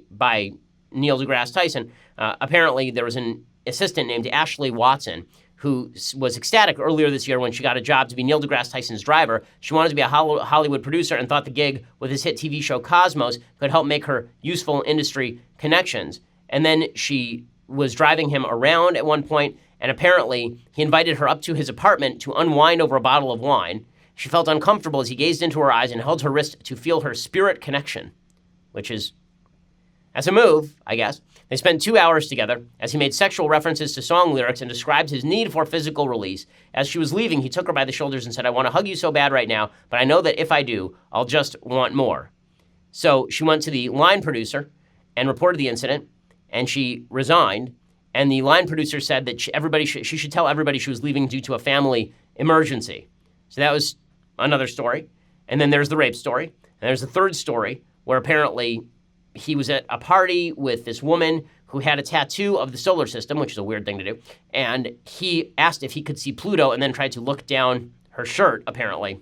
Neil deGrasse Tyson. Apparently, there was an assistant named Ashley Watson who was ecstatic earlier this year when she got a job to be Neil deGrasse Tyson's driver. She wanted to be a Hollywood producer and thought the gig with his hit TV show Cosmos could help make her useful industry connections. And then she was driving him around at one point, And apparently, he invited her up to his apartment to unwind over a bottle of wine. She felt uncomfortable as he gazed into her eyes and held her wrist to feel her spirit connection, which is, as a move, I guess. They spent 2 hours together as he made sexual references to song lyrics and described his need for physical release. As she was leaving, he took her by the shoulders and said, "I want to hug you so bad right now, but I know that if I do, I'll just want more." So she went to the line producer and reported the incident, and she resigned. And the line producer said that she should tell everybody she was leaving due to a family emergency. So that was another story. And then there's the rape story. And there's the third story where apparently he was at a party with this woman who had a tattoo of the solar system, which is a weird thing to do. And he asked if he could see Pluto and then tried to look down her shirt, apparently,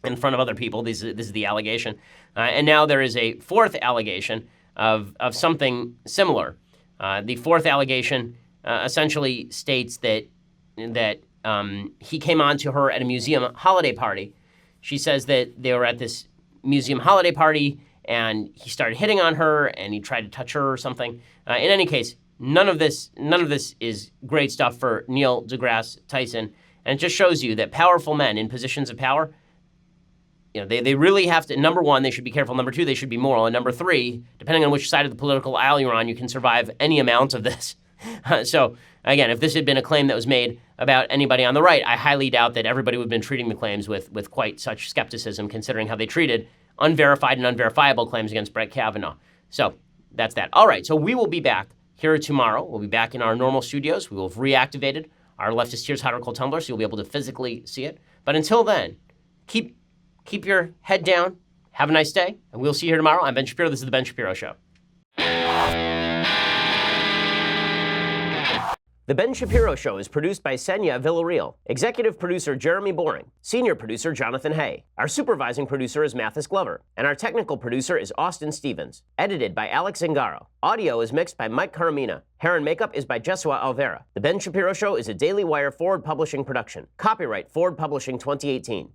in front of other people. This is the allegation. And now there is a fourth allegation of something similar. The fourth allegation essentially states that he came on to her at a museum holiday party. She says that they were at this museum holiday party and he started hitting on her and he tried to touch her or something. In any case, none of this is great stuff for Neil deGrasse Tyson. And it just shows you that powerful men in positions of power, they really have to, number one, they should be careful. Number two, they should be moral. And number three, depending on which side of the political aisle you're on, you can survive any amount of this. So, again, if this had been a claim that was made about anybody on the right, I highly doubt that everybody would have been treating the claims with quite such skepticism, considering how they treated unverified and unverifiable claims against Brett Kavanaugh. So that's that. All right, so we will be back here tomorrow. We'll be back in our normal studios. We will have reactivated our Leftist Tears Hot or Cold Tumbler, so you'll be able to physically see it. But until then, keep your head down. Have a nice day, and we'll see you here tomorrow. I'm Ben Shapiro. This is The Ben Shapiro Show. The Ben Shapiro Show is produced by Senya Villarreal, executive producer Jeremy Boring, senior producer Jonathan Hay. Our supervising producer is Mathis Glover, and our technical producer is Austin Stevens. Edited by Alex Zingaro. Audio is mixed by Mike Caramina. Hair and makeup is by Jesua Alvera. The Ben Shapiro Show is a Daily Wire Forward Publishing production. Copyright Forward Publishing 2018.